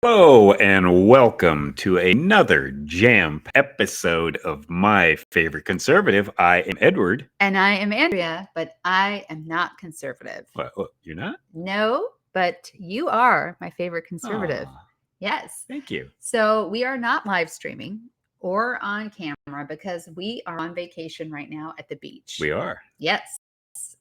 Hello and welcome to another jam episode of My Favorite Conservative. I am Edward. And I am Andrea, but I am not conservative. What, you're not? No, but you are my favorite conservative. Aw, Yes. thank you. So we are not live streaming or on camera because we are on vacation right now at the beach. We are. Yes.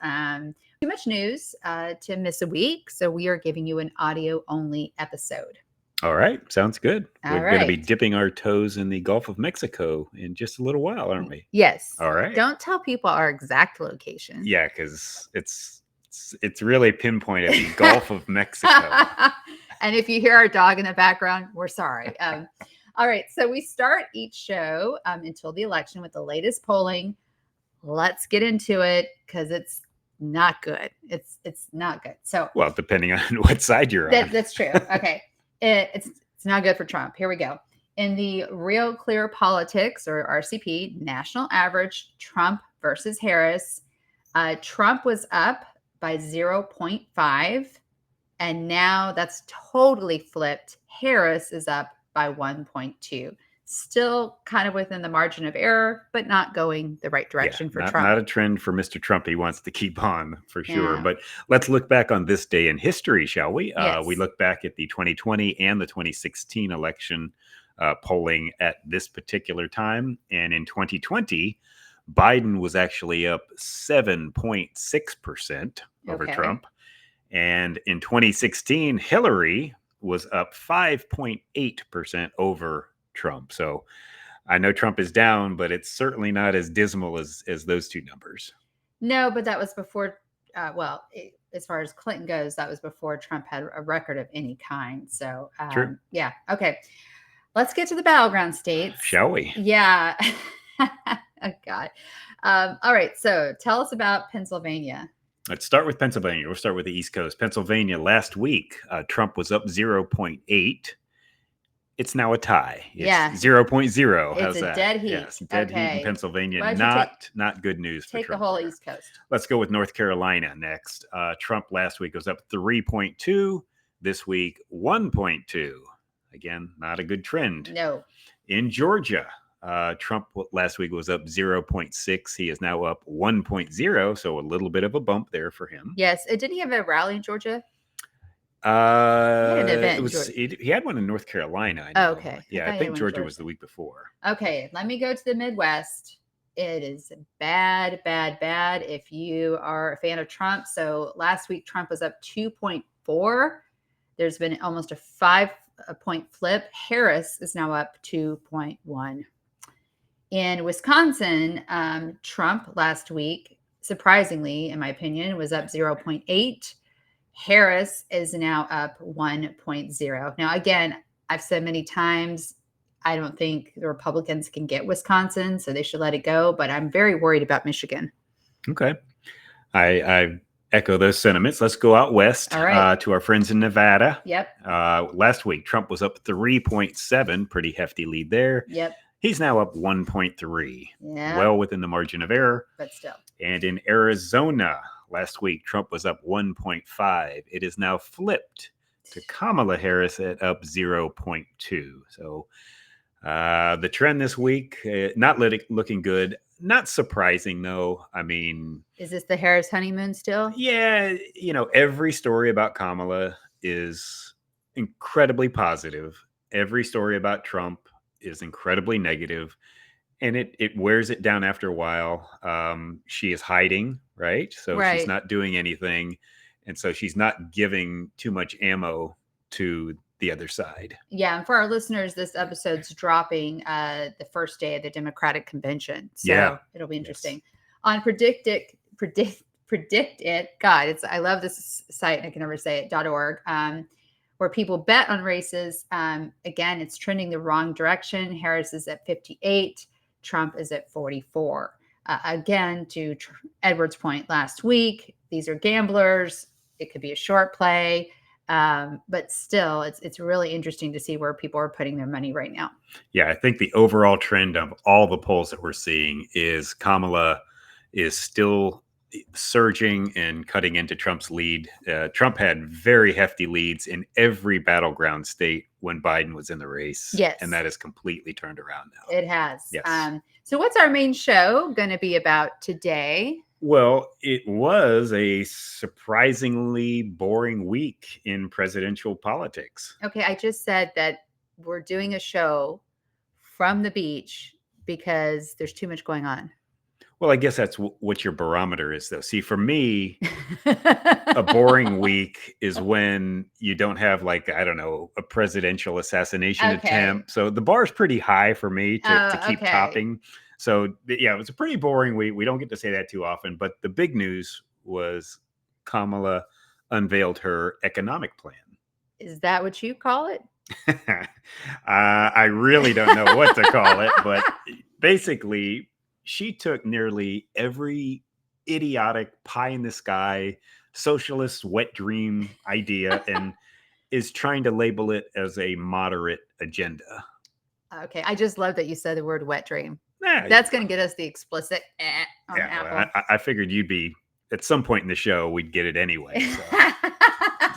Too much news to miss a week. So we are giving you an audio only episode. All right. Sounds good. All We're going to be right. dipping our toes in the Gulf of Mexico in just a little while, aren't we? Yes. All right. Don't tell people our exact location. Yeah, because it's really pinpointed the Gulf of Mexico. And if you hear our dog in the background, we're sorry. All right. So we start each show until the election with the latest polling. Let's get into it because it's not good. It's not good. So, well, depending on what side you're on. That's true. Okay. It's not good for Trump. Here we go. In the Real Clear Politics, or RCP, national average, Trump versus Harris, Trump was up by 0.5, and now that's totally flipped. Harris is up by 1.2. Still kind of within the margin of error, but not going the right direction for Trump. Not a trend for Mr. Trump. He wants to keep on for sure. Yeah. But let's look back on this day in history, shall we? Yes. We look back at the 2020 and the 2016 election polling at this particular time. And in 2020, Biden was actually up 7.6% over Trump. And in 2016, Hillary was up 5.8% over Trump. So I know Trump is down, but it's certainly not as dismal as those two numbers. No, but that was before, as far as Clinton goes, that was before Trump had a record of any kind. So, True. Yeah. Okay. Let's get to the battleground states. Shall we? Yeah. Oh, God. All right. So tell us about Pennsylvania. Let's start with Pennsylvania. We'll start with the East Coast. Pennsylvania last week, Trump was up 0.8. It's now a tie. It's 0.0. How's that? Dead heat. Yes, dead heat in Pennsylvania. Not good news for Trump. Take the whole East Coast. Let's go with North Carolina next. Trump last week was up 3.2. This week, 1.2. Again, not a good trend. No. In Georgia, Trump last week was up 0.6. He is now up 1.0. So a little bit of a bump there for him. Yes. Didn't he have a rally in Georgia? He had an event. He had one in North Carolina. I know. Oh, okay. Yeah, I think Georgia was the week before. Okay, let me go to the Midwest. It is bad, bad, bad if you are a fan of Trump. So last week, Trump was up 2.4. There's been almost a 5-point flip. Harris is now up 2.1. In Wisconsin, Trump last week, surprisingly, in my opinion, was up 0.8. Harris is now up 1.0. Now, again, I've said many times, I don't think the Republicans can get Wisconsin, so they should let it go. But I'm very worried about Michigan. Okay. I echo those sentiments. Let's go out west to our friends in Nevada. Yep. Last week, Trump was up 3.7. Pretty hefty lead there. Yep. He's now up 1.3. Yeah. Well within the margin of error. But still. And in Arizona, last week, Trump was up 1.5. It is now flipped to Kamala Harris at up 0.2. So the trend this week, not looking good. Not surprising, though. I mean... Is this the Harris honeymoon still? Yeah. Every story about Kamala is incredibly positive. Every story about Trump is incredibly negative. And it wears it down after a while. She is hiding, right? So she's not doing anything. And so she's not giving too much ammo to the other side. Yeah. And for our listeners, this episode's dropping the first day of the Democratic convention. So it'll be interesting. Yes. On Predict It. God, I love this site. I can never say it, .org. Where people bet on races. Again, it's trending the wrong direction. Harris is at 58. Trump is at 44. Again, to Edward's point last week, these are gamblers. It could be a short play. But still, it's really interesting to see where people are putting their money right now. Yeah, I think the overall trend of all the polls that we're seeing is Kamala is still surging and cutting into Trump's lead. Trump had very hefty leads in every battleground state when Biden was in the race. Yes. And that has completely turned around now. It has. Yes. So what's our main show going to be about today? Well, it was a surprisingly boring week in presidential politics. Okay, I just said that we're doing a show from the beach because there's too much going on. Well, I guess that's what your barometer is, though. See, for me, a boring week is when you don't have, like, I don't know, a presidential assassination attempt. So the bar is pretty high for me to keep topping. So, yeah, it was a pretty boring week. We don't get to say that too often. But the big news was Kamala unveiled her economic plan. Is that what you call it? I really don't know what to call it. But basically, she took nearly every idiotic pie in the sky socialist wet dream idea and is trying to label it as a moderate agenda. Okay, I just love that you said the word wet dream. Yeah, that's going to get us the explicit on Apple. Well, I figured you'd be at some point in the show, we'd get it anyway. So.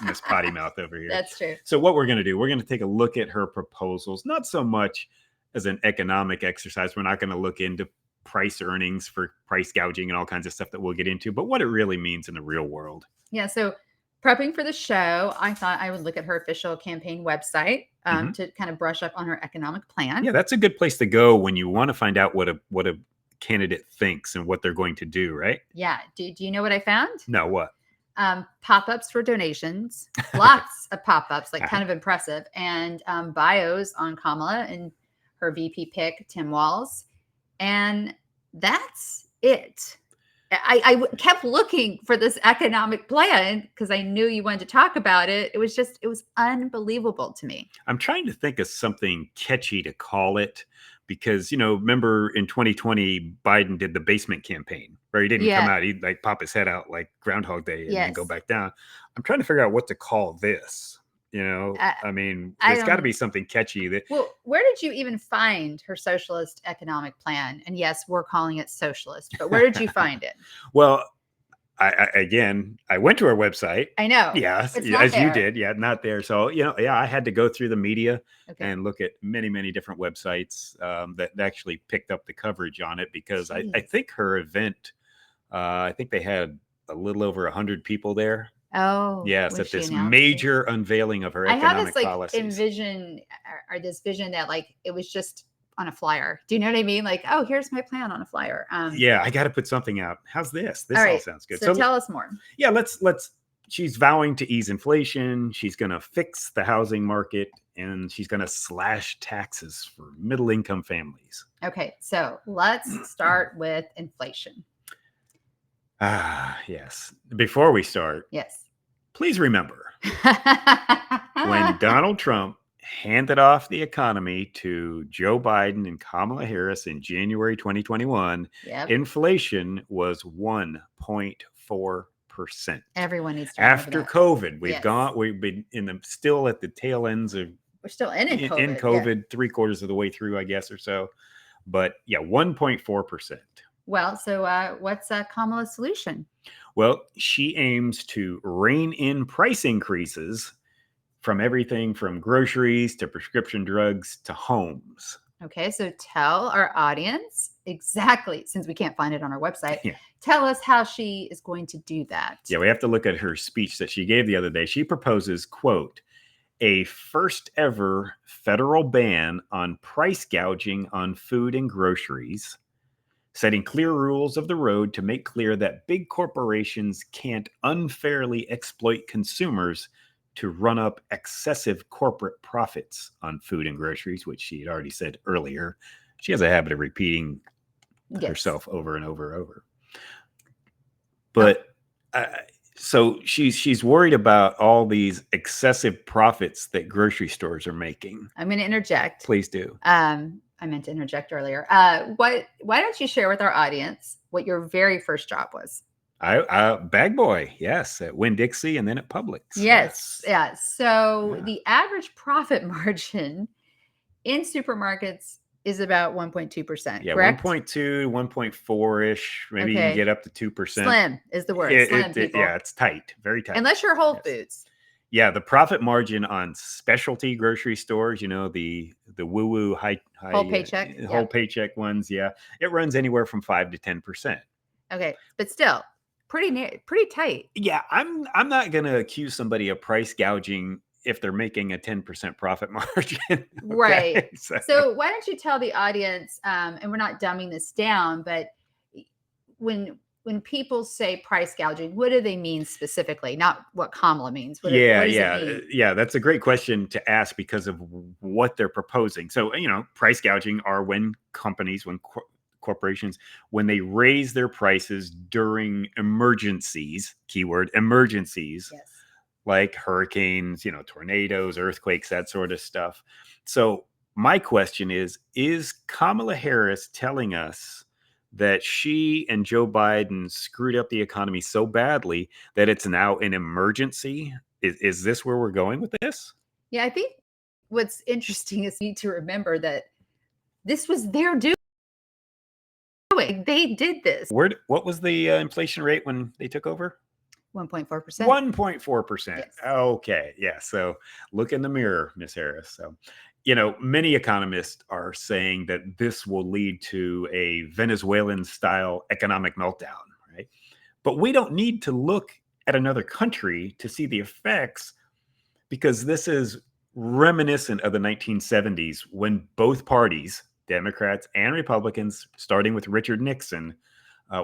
Miss Potty Mouth over here. That's true. So what we're going to do, we're going to take a look at her proposals, not so much as an economic exercise. We're not going to look into price earnings for price gouging and all kinds of stuff that we'll get into, but what it really means in the real world. Yeah. So prepping for the show, I thought I would look at her official campaign website to kind of brush up on her economic plan. Yeah, that's a good place to go when you want to find out what a candidate thinks and what they're going to do, right? Yeah. Do you know what I found? No, what? Pop-ups for donations, lots of pop-ups, like kind of impressive, and bios on Kamala and her VP pick, Tim Walz. And that's it. I kept looking for this economic plan because I knew you wanted to talk about it. It was unbelievable to me. I'm trying to think of something catchy to call it because, remember in 2020, Biden did the basement campaign where he didn't come out. He'd like pop his head out like Groundhog Day and then go back down. I'm trying to figure out what to call this. I mean, there's got to be something catchy. Well, where did you even find her socialist economic plan? And yes, we're calling it socialist, but where did you find it? Well, I went to her website. I know. Yeah, as you did. Yeah, not there. So, I had to go through the media and look at many, many different websites that actually picked up the coverage on it because I think her event, I think they had a little over 100 people there. Oh, yes, at this major unveiling of her economic policies. Envision or this vision that like it was just on a flyer. Do you know what I mean? Like, oh, here's my plan on a flyer. Yeah, I got to put something out. How's this? This all sounds good. So tell us more. Yeah, let's. She's vowing to ease inflation. She's going to fix the housing market, and she's going to slash taxes for middle-income families. Okay, so let's start with inflation. Yes. Before we start, please remember when Donald Trump handed off the economy to Joe Biden and Kamala Harris in January 2021, inflation was 1.4%. Everyone needs to after COVID. We've been still at the tail ends of. We're still in COVID. In COVID, 3/4 of the way through, I guess, or so. But 1.4%. Well, so what's Kamala's solution? Well, she aims to rein in price increases from everything from groceries to prescription drugs to homes. Okay, so tell our audience exactly, since we can't find it on our website, tell us how she is going to do that. Yeah, we have to look at her speech that she gave the other day. She proposes, quote, a first ever federal ban on price gouging on food and groceries, setting clear rules of the road to make clear that big corporations can't unfairly exploit consumers to run up excessive corporate profits on food and groceries, which she had already said earlier. She has a habit of repeating herself over and over and over. But so she's worried about all these excessive profits that grocery stores are making. I'm going to interject. Please do. I meant to interject earlier. Why don't you share with our audience what your very first job was? Bag boy, yes, at Winn-Dixie and then at Publix. Yes. So the average profit margin in supermarkets is about 1.2%, Yeah, correct? 1.2, 1.4-ish. Maybe you can Okay. get up to 2%. Slim is the word. Slim, people. Yeah, it's tight, very tight. Unless you're Whole Yes. Foods. Yeah, the profit margin on specialty grocery stores, the woo-woo high Whole paycheck. whole Yep. paycheck ones, yeah, it runs anywhere from 5 to 10%. Okay, but still pretty tight. Yeah, I'm not gonna accuse somebody of price gouging if they're making a 10% profit margin. Right. Okay, So why don't you tell the audience, and we're not dumbing this down, but when people say price gouging, what do they mean specifically? Not what Kamala means. What does it mean? Yeah. That's a great question to ask because of what they're proposing. So, price gouging are when companies, when corporations, when they raise their prices during emergencies, keyword emergencies, Yes. like hurricanes, tornadoes, earthquakes, that sort of stuff. So, my question is Kamala Harris telling us that she and Joe Biden screwed up the economy so badly that it's now an emergency? Is this where we're going with this? Yeah, I think what's interesting is you need to remember that this was their doing. They did this. What was the inflation rate when they took over? 1.4%. 1.4%. Yes. Okay. Yeah. So look in the mirror, Miss Harris. So, many economists are saying that this will lead to a Venezuelan style economic meltdown, right? But we don't need to look at another country to see the effects because this is reminiscent of the 1970s when both parties, Democrats and Republicans, starting with Richard Nixon,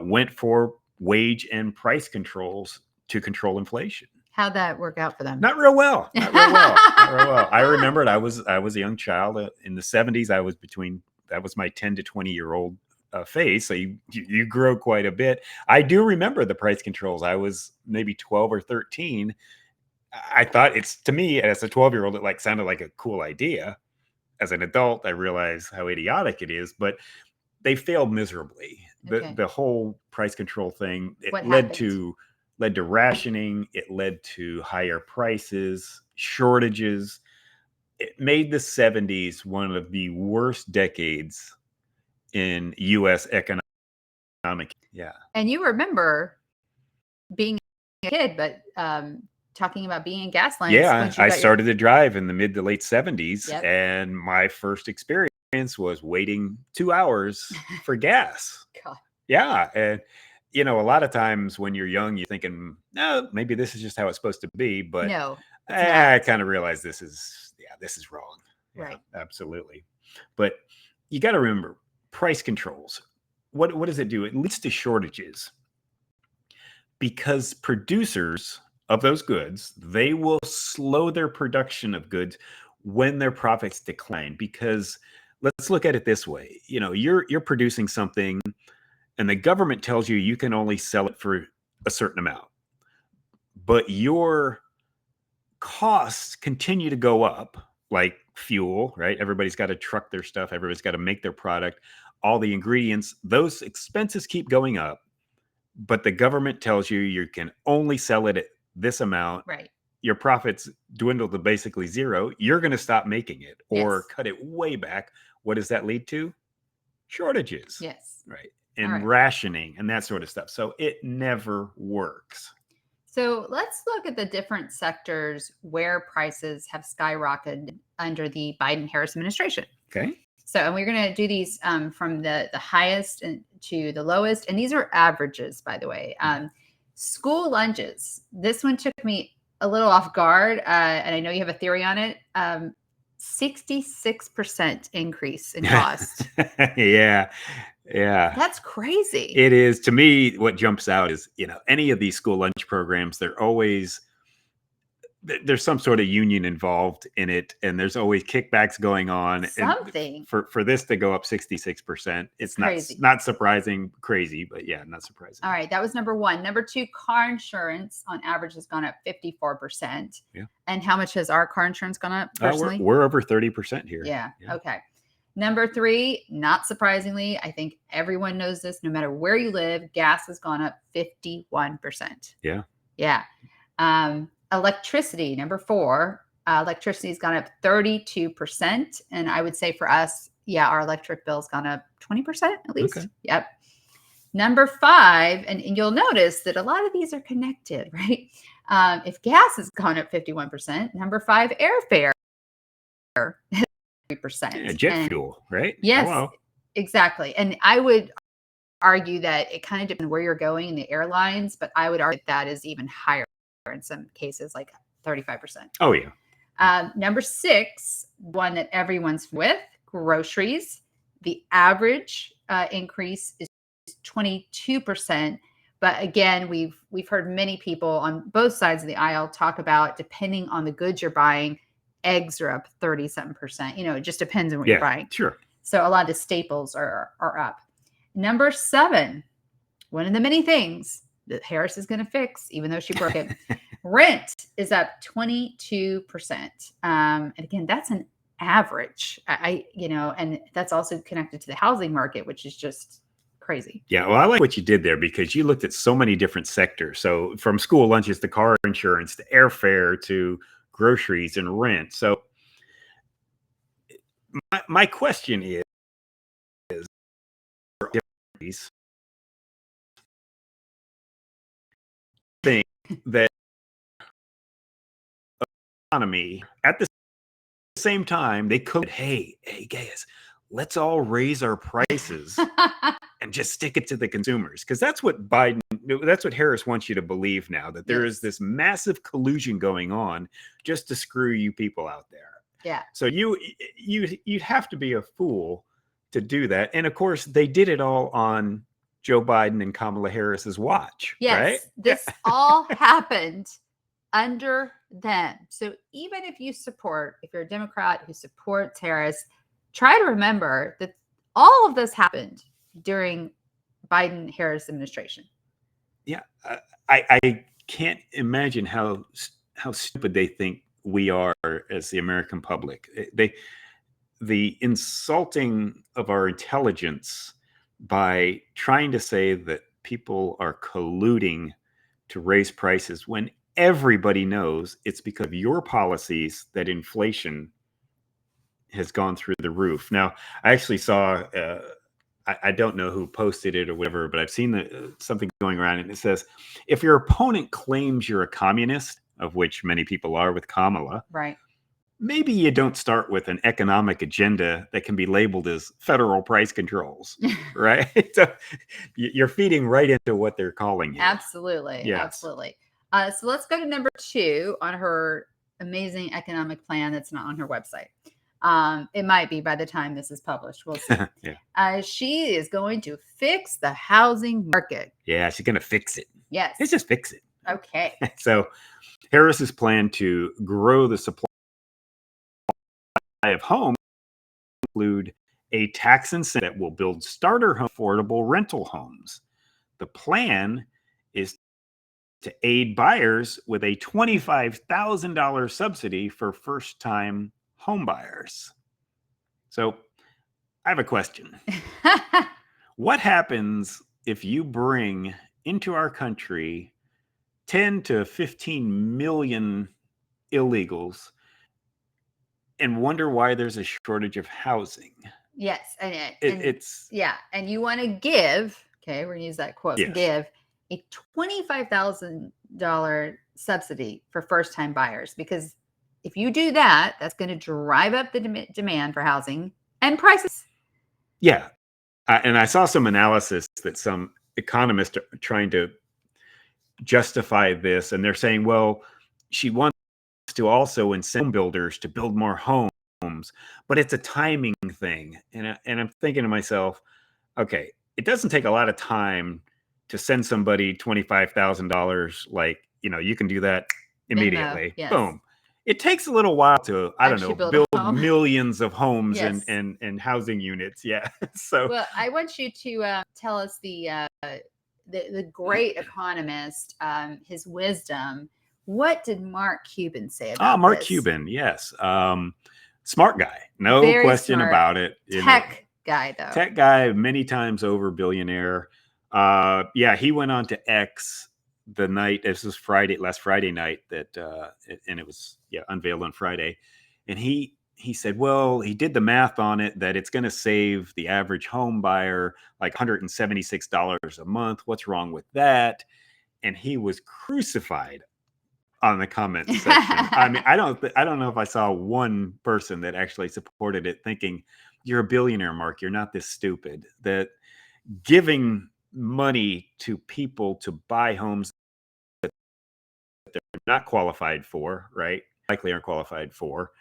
went for wage and price controls to control inflation. How'd that work out for them? Not real well. Not real well. Not real well. I remembered I was a young child in the 70s. That was my 10 to 20-year-old phase. So you grow quite a bit. I do remember the price controls. I was maybe 12 or 13. I thought to me as a 12-year-old, it sounded like a cool idea. As an adult, I realize how idiotic it is, but they failed miserably. The whole price control thing, it led to rationing, it led to higher prices, shortages. It made the 70s one of the worst decades in US economic. Yeah. And you remember being a kid, but talking about being in gas lines. Yeah, I started to drive in the mid to late 70s, and my first experience was waiting 2 hours for gas. God. Yeah, and a lot of times when you're young, you're thinking, no, maybe this is just how it's supposed to be. But no, I kind of realized this is wrong. Yeah, right. Absolutely. But you got to remember price controls. What does it do? It leads to shortages because producers of those goods, they will slow their production of goods when their profits decline. Because let's look at it this way. You're producing something and the government tells you can only sell it for a certain amount, but your costs continue to go up, like fuel, right? Everybody's got to truck their stuff. Everybody's got to make their product. All the ingredients, those expenses keep going up, but the government tells you can only sell it at this amount. Right. Your profits dwindle to basically zero. You're going to stop making it or cut it way back. What does that lead to? Shortages. Yes. Right. And rationing and that sort of stuff. So it never works. So let's look at the different sectors where prices have skyrocketed under the Biden-Harris administration. Okay. So, and we're going to do these from the highest to the lowest. And these are averages, by the way. School lunches. This one took me a little off guard. And I know you have a theory on it. 66% increase in cost. Yeah. That's crazy. It is. To me, what jumps out is, any of these school lunch programs, there's some sort of union involved in it, and there's always kickbacks going on. Something. And for this to go up 66%, it's crazy. not surprising, crazy, but yeah, not surprising. All right, that was number one. Number two, car insurance on average has gone up 54%. Yeah. And how much has our car insurance gone up personally? We're over 30% here. Yeah. Okay. Number three, not surprisingly, I think everyone knows this, no matter where you live, gas has gone up 51%. Yeah. Yeah. Electricity, number four, electricity has gone up 32%. And I would say for us, Yeah, our electric bill's gone up 20% at least. Okay. Yep. Number 5, and you'll notice that a lot of these are connected, right? If gas has gone up 51%, number 5, airfare 3%. Yeah, jet And fuel, right? yes, Hello. exactly. And I would argue that it kind of depends where you're going in the airlines, but I would argue that is even higher in some cases, like 35%. Oh, yeah. Number 6, one that everyone's with, groceries. The average increase is 22%. But again, we've heard many people on both sides of the aisle talk about, depending on the goods you're buying, eggs are up 37%. It just depends on what you're buying. Sure. So a lot of the staples are up. Number 7, one of the many things that Harris is going to fix, even though she broke it, rent is up 22%. And again, that's an average. And that's also connected to the housing market, which is just crazy. Yeah, well, I like what you did there because you looked at so many different sectors. So from school lunches to car insurance to airfare to groceries and rent. So my question is think that economy at the same time they could, hey guys, let's all raise our prices and just stick it to the consumers, because that's what Harris wants you to believe now, that there is this massive collusion going on just to screw you people out there. Yeah. So you'd have to be a fool to do that. And of course, they did it all on Joe Biden and Kamala Harris's watch. Yes, right? This all happened under them. So even if you're a Democrat who supports Harris, try to remember that all of this happened during Biden-Harris administration. Yeah, I can't imagine how stupid they think we are as the American public. The insulting of our intelligence by trying to say that people are colluding to raise prices when everybody knows it's because of your policies that inflation has gone through the roof. Now, I actually saw, I don't know who posted it or whatever, but I've seen something going around, and it says, if your opponent claims you're a communist, of which many people are with Kamala, right? Maybe you don't start with an economic agenda that can be labeled as federal price controls, right? So you're feeding right into what they're calling you. Absolutely. Yes. Absolutely. So let's go to number 2 on her amazing economic plan that's not on her website. It might be by the time this is published. We'll see. Yeah. She is going to fix the housing market. Yeah, she's going to fix it. Yes. Let's just fix it. Okay. So Harris's plan to grow the supply of homes include a tax incentive that will build starter home affordable rental homes. The plan is to aid buyers with a $25,000 subsidy for first-time home buyers. So I have a question. What happens if you bring into our country 10 to 15 million illegals and wonder why there's a shortage of housing? Yes. It's yeah. And you want to give, okay, we're going to use that quote, yes, give a $25,000 subsidy for first-time buyers, because if you do that, that's going to drive up the demand for housing and prices. Yeah. And I saw some analysis that some economists are trying to justify this, and they're saying, well, she wants to also incent home builders to build more homes, but it's a timing thing. And I'm thinking to myself, okay, it doesn't take a lot of time to send somebody $25,000. Like, you can do that immediately. Yes. Boom. It takes a little while to, I don't know, build millions of homes, yes, and housing units. Yeah. So, well, I want you to tell us the great economist, his wisdom. What did Mark Cuban say about Mark this? Cuban, yes. Smart guy. No Very question smart. About it. Tech guy, though. Tech guy, many times over billionaire. Yeah, he went on to X the night, this was last Friday night, that and it was unveiled on Friday. And he he said, well, he did the math on it that it's going to save the average home buyer like $176 a month. What's wrong with that? And he was crucified on the comments section. I mean, I don't know if I saw one person that actually supported it, thinking, you're a billionaire, Mark. You're not this stupid. That giving money to people to buy homes that they're not qualified for, right? Likely aren't qualified for.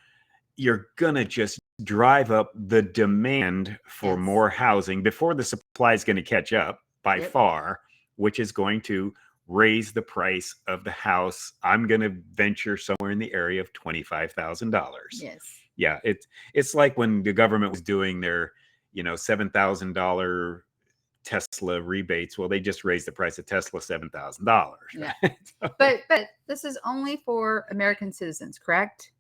You're going to just drive up the demand for Yes. more housing before the supply is going to catch up by Yep. far, which is going to raise the price of the house. I'm going to venture somewhere in the area of $25,000. Yes. Yeah, it's like when the government was doing their, $7,000 Tesla rebates. Well, they just raised the price of Tesla $7,000. Yeah. Right? But this is only for American citizens, correct?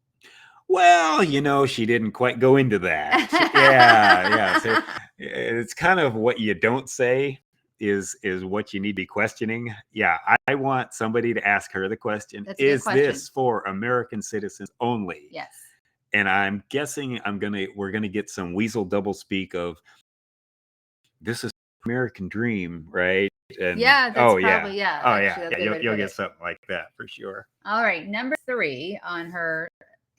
Well, she didn't quite go into that. Yeah. So it's kind of what you don't say is what you need to be questioning. Yeah, I want somebody to ask her the question. That's a good Is question. this for American citizens only? Yes. And I'm guessing we're gonna get some weasel double speak of this is American dream, right? And Yeah, that's oh probably, yeah. yeah. Oh Actually, yeah. that's a Yeah, good way to you'll put get it. something like that for sure. All right, number 3 on her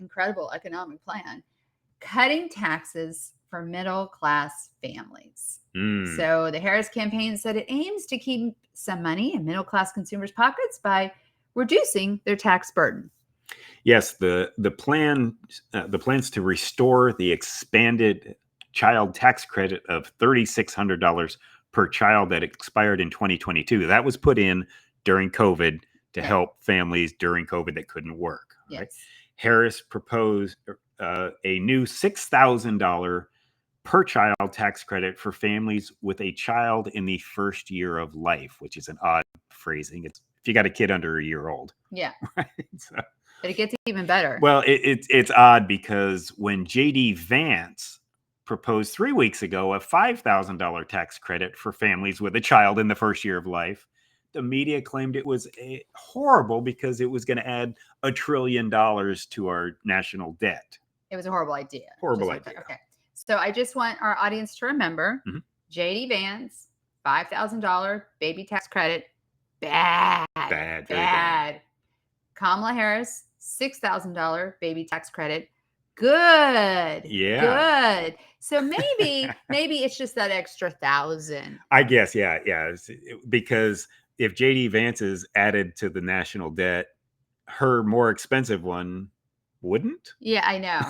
incredible economic plan: cutting taxes for middle class families. So the Harris campaign said it aims to keep some money in middle class consumers' pockets by reducing their tax burden. Yes, the plans to restore the expanded child tax credit of $3,600 per child that expired in 2022. That was put in during COVID to Yeah. help families during COVID that couldn't work. Right? Yes. Harris proposed a new $6,000 per child tax credit for families with a child in the first year of life, which is an odd phrasing. It's if you got a kid under a year old. Yeah. Right? So, But it gets even better. well, it's odd because when J.D. Vance proposed 3 weeks ago a $5,000 tax credit for families with a child in the first year of life, the media claimed it was horrible because it was going to add $1 trillion to our national debt. It was a horrible idea. Horrible idea. Okay. So I just want our audience to remember J.D. Vance, $5,000 baby tax credit. Bad. Bad. Very bad. Kamala Harris, $6,000 baby tax credit. Good. Yeah. Good. So maybe it's just that extra 1,000. I guess, yeah. Because if J.D. Vance is added to the national debt, her more expensive one wouldn't. Yeah, I know.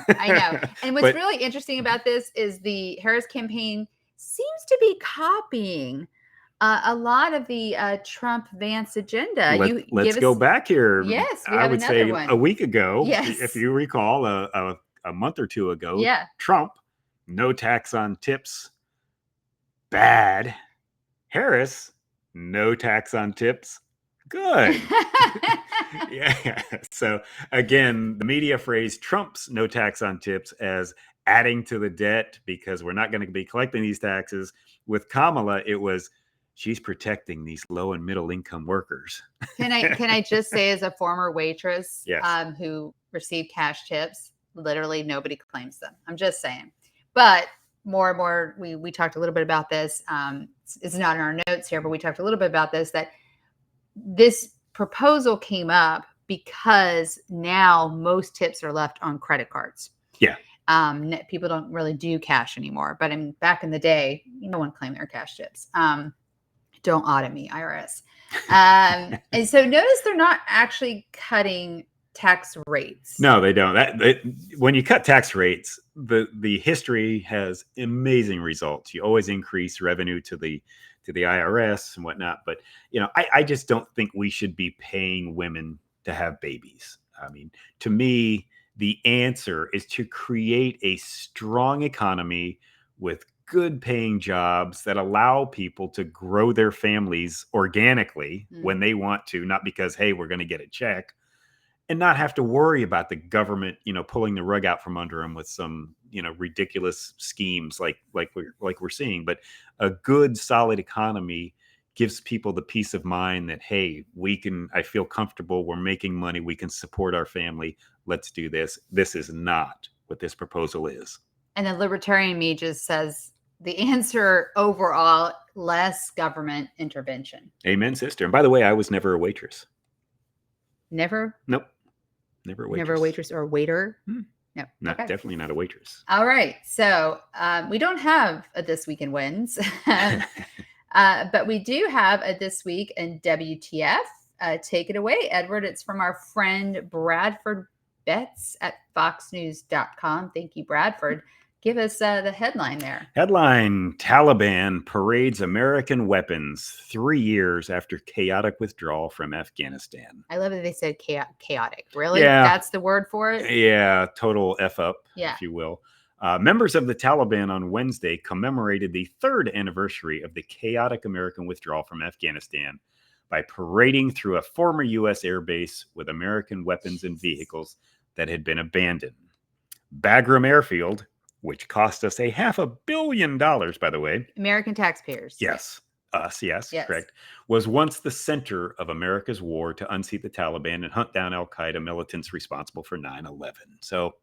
And what's really interesting about this is the Harris campaign seems to be copying a lot of the Trump-Vance agenda. Let's go back here. Yes, we I have would another say one. a week ago, Yes. if you recall, a month or two ago, Yeah. Trump, no tax on tips, bad. Harris, no tax on tips, good. Yeah. So again, the media phrased Trump's no tax on tips as adding to the debt because we're not going to be collecting these taxes. With Kamala, it was she's protecting these low and middle income workers. Can I just say, as a former waitress, Yes. who received cash tips, literally nobody claims them. I'm just saying. But more and more, we talked a little bit about this. It's not in our notes here, but we talked a little bit about this, that this proposal came up because now most tips are left on credit cards. Yeah. People don't really do cash anymore. But I mean, back in the day, no one claimed their cash tips. Don't audit me, IRS. And so notice they're not actually cutting tax rates. No, they don't. When you cut tax rates, the history has amazing results. You always increase revenue to the IRS and whatnot. But I just don't think we should be paying women to have babies. I mean, to me, the answer is to create a strong economy with good paying jobs that allow people to grow their families organically when they want to, not because, hey, we're going to get a check, and not have to worry about the government, pulling the rug out from under them with some, ridiculous schemes like we're seeing. But a good, solid economy gives people the peace of mind that, hey, I feel comfortable. We're making money. We can support our family. Let's do this. This is not what this proposal is. And the libertarian me just says the answer overall, less government intervention. Amen, sister. And by the way, I was never a waitress. Never? Nope. Never a waitress. Never a waitress or a waiter? No. Definitely not a waitress. All right. So we don't have a This Week in Wins, but we do have a This Week in WTF. Take it away, Edward. It's from our friend Bradford Betts at foxnews.com. Thank you, Bradford. Give us the headline there. Headline: Taliban parades American weapons 3 years after chaotic withdrawal from Afghanistan. I love that they said chaotic. Really? Yeah. That's the word for it? Yeah, total F up, Yeah. if you will. Members of the Taliban on Wednesday commemorated the 3rd anniversary of the chaotic American withdrawal from Afghanistan by parading through a former U.S. airbase with American weapons and vehicles that had been abandoned. Bagram Airfield, which cost us $500 million, by the way. American taxpayers. Yes. Us, yes, Yes. correct. Was once the center of America's war to unseat the Taliban and hunt down al-Qaeda militants responsible for 9/11. So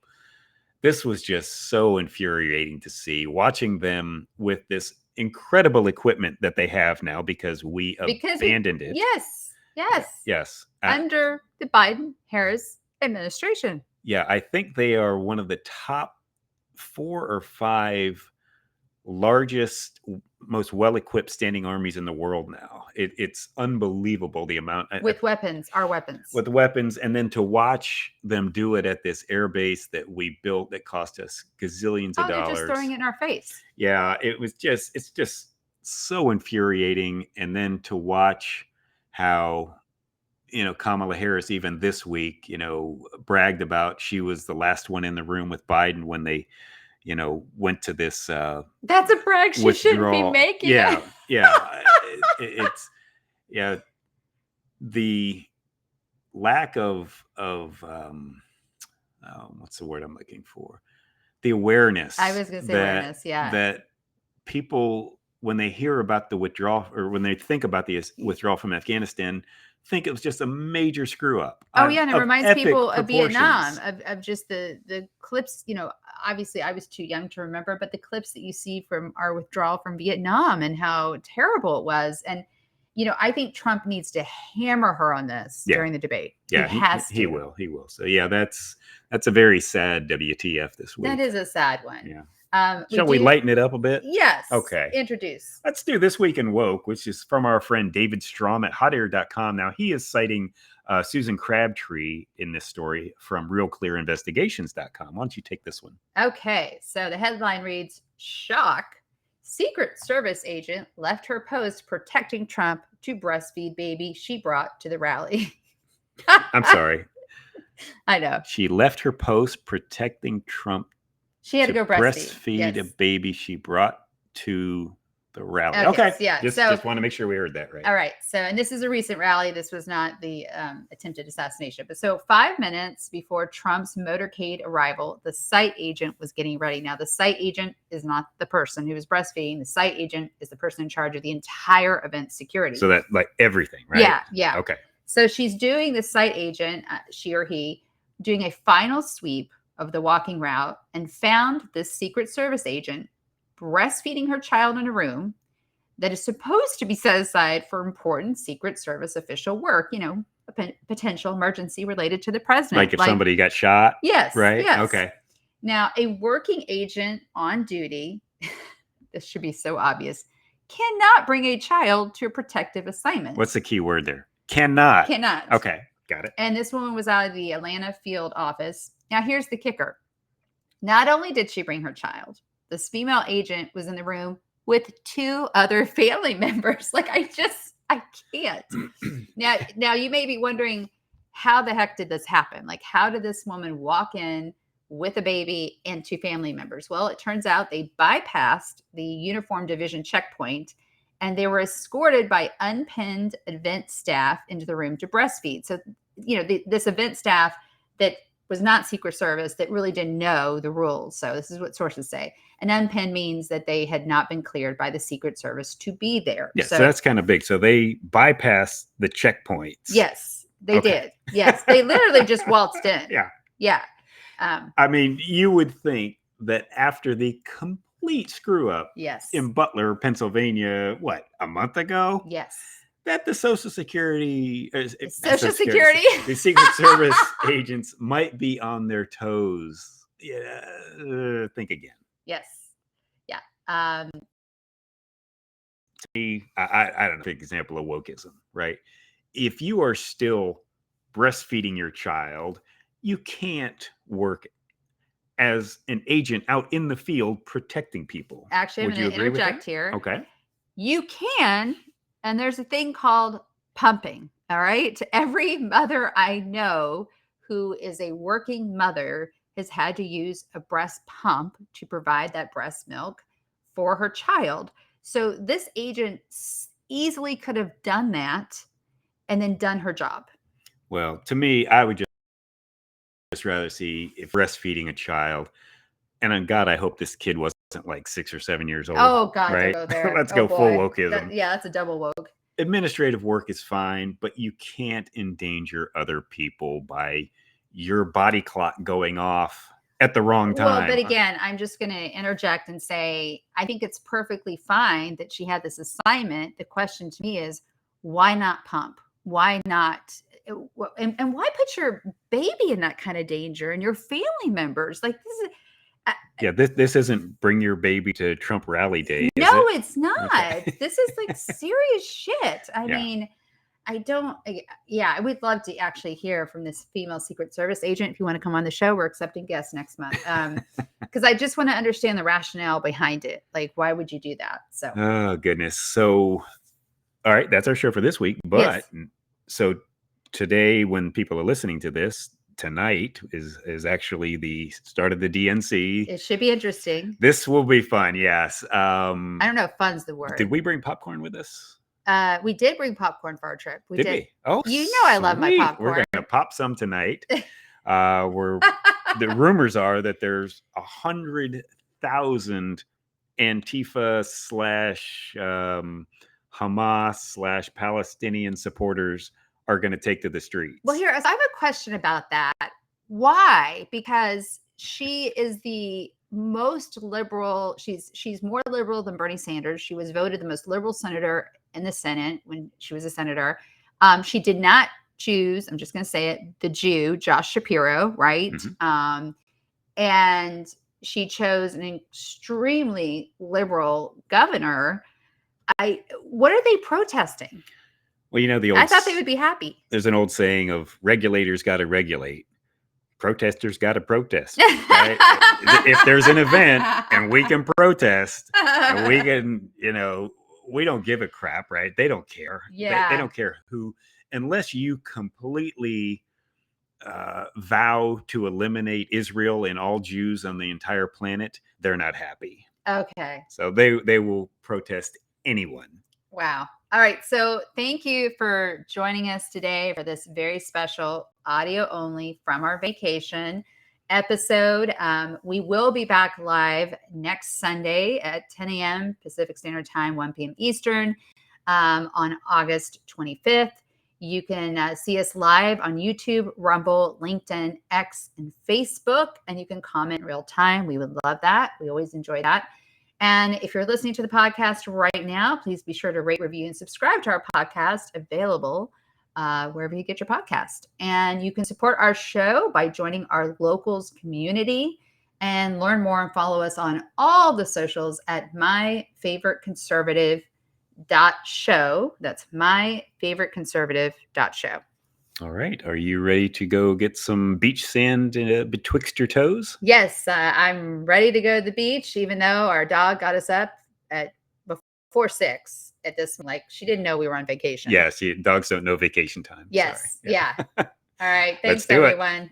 this was just so infuriating to see, watching them with this incredible equipment that they have now because we abandoned it. Yes. Yes. Yes. Under the Biden-Harris administration. Yeah, I think they are one of the top 4 or 5 largest, most well-equipped standing armies in the world now. It's unbelievable the amount with weapons, our weapons. With weapons, and then to watch them do it at this air base that we built that cost us gazillions of dollars. They're just throwing it in our face. Yeah, it's just so infuriating. And then to watch how Kamala Harris, even this week, bragged about she was the last one in the room with Biden when they, went to this. That's a brag she shouldn't be making. Yeah, yeah. It's the lack of what's the word I'm looking for? The awareness. I was going to say awareness. Yeah. That people, when they hear about the withdrawal, or when they think about the withdrawal from Afghanistan, think it was just a major screw up. Oh yeah, and it reminds people of Vietnam, of just the clips. Obviously I was too young to remember, but the clips that you see from our withdrawal from Vietnam and how terrible it was. And I think Trump needs to hammer her on this during the debate. Yeah, he will. So yeah, that's a very sad WTF this week. That is a sad one. Yeah. Shall we lighten it up a bit? Yes. Okay. Introduce. Let's do This Week in Woke, which is from our friend David Strom at hotair.com. Now, he is citing Susan Crabtree in this story from realclearinvestigations.com. Why don't you take this one? Okay. So the headline reads, shock. Secret Service agent left her post protecting Trump to breastfeed baby she brought to the rally. I'm sorry. I know. She left her post protecting Trump. She had to go breastfeed a baby she brought to the rally. Okay. Yeah. Just want to make sure we heard that right. All right. So, and this is a recent rally. This was not the attempted assassination. But so 5 minutes before Trump's motorcade arrival, the site agent was getting ready. Now, the site agent is not the person who was breastfeeding. The site agent is the person in charge of the entire event security. So that like everything, right? Yeah. Yeah. Okay. So she's doing the site agent, she or he, doing a final sweep of the walking route and found this Secret Service agent breastfeeding her child in a room that is supposed to be set aside for important Secret Service official work, a potential emergency related to the president. Like if somebody got shot? Yes. Right? Yes. Okay. Now, a working agent on duty, this should be so obvious, cannot bring a child to a protective assignment. What's the key word there? Cannot. Cannot. Okay. Got it. And this woman was out of the Atlanta field office. Now, here's the kicker. Not only did she bring her child, this female agent was in the room with 2 other family members. Like, I can't. Now you may be wondering, how the heck did this happen? Like, how did this woman walk in with a baby and 2 family members? Well, it turns out they bypassed the uniform division checkpoint and they were escorted by unpinned event staff into the room to breastfeed. So, this event staff that was not Secret Service, that really didn't know the rules. So this is what sources say. An unpinned means that they had not been cleared by the Secret Service to be there. Yeah, so that's kind of big. So they bypassed the checkpoints. Yes, they did. Yes, they literally just waltzed in. Yeah. Yeah. I mean, you would think that after the complete screw up Yes. in Butler, Pennsylvania, what, a month ago? Yes. That the Social Security, Social Security. the Secret Service agents might be on their toes. Yeah, think again. Yes. Yeah. I don't know, an example of wokeism, right? If you are still breastfeeding your child, you can't work as an agent out in the field protecting people. Actually, Would I'm you going to agree with interject that? here. Okay. You can, and there's a thing called pumping. All right. Every mother I know who is a working mother has had to use a breast pump to provide that breast milk for her child. So this agent easily could have done that and then done her job. Well, to me, I would just rather see if breastfeeding a child, and on God, I hope this kid wasn't like 6 or 7 years old. Oh God, right? Don't go there. Let's Oh, go full boy. wokeism. That's a double woke. Administrative work is fine, but you can't endanger other people by your body clock going off at the wrong time. Well, but again, I'm just going to interject and say, I think it's perfectly fine that she had this assignment. The question to me is, why not pump? Why not? And why put your baby in that kind of danger and your family members? Like this is. Yeah, this isn't bring your baby to Trump rally day. No, it's not. Okay. This is like serious shit. I mean, I would love to actually hear from this female Secret Service agent. If you want to come on the show, we're accepting guests next month. Because I just want to understand the rationale behind it. Like, why would you do that? So, oh goodness. So, all right, that's our show for this week. But so today, when people are listening to this, tonight is actually the start of the DNC. It should be interesting. This will be fun. Yes. I don't know if fun's the word. Did we bring popcorn with us? We did bring popcorn for our trip. We did. Oh, you know I love my popcorn. We're gonna pop some tonight. The rumors are that there's 100,000 Antifa / Hamas / Palestinian supporters are going to take to the streets. Well, I have a question about that. Why? Because she is the most liberal. She's more liberal than Bernie Sanders. She was voted the most liberal senator in the Senate when she was a senator. She did not choose, I'm just going to say it, the Jew, Josh Shapiro, right? Mm-hmm. And she chose an extremely liberal governor. What are they protesting? Well, I thought they would be happy. There's an old saying of regulators got to regulate. Protesters got to protest. Right? If there's an event and we can protest and we can, we don't give a crap, right? They don't care. Yeah. They don't care who, unless you completely vow to eliminate Israel and all Jews on the entire planet, they're not happy. Okay. So they will protest anyone. Wow. All right. So thank you for joining us today for this very special audio only from our vacation episode. We will be back live next Sunday at 10 a.m. Pacific Standard Time, 1 p.m. Eastern on August 25th. You can see us live on YouTube, Rumble, LinkedIn, X, and Facebook, and you can comment real time. We would love that. We always enjoy that. And if you're listening to the podcast right now, please be sure to rate, review, and subscribe to our podcast, available wherever you get your podcast. And you can support our show by joining our locals community and learn more and follow us on all the socials at myfavoriteconservative.show. That's myfavoriteconservative.show. All right. Are you ready to go get some beach sand betwixt your toes? Yes, I'm ready to go to the beach, even though our dog got us up at before 6 at this. Like, she didn't know we were on vacation. Yeah, see, dogs don't know vacation time. Yes. Sorry. Yeah. All right. Thanks, Let's do everyone.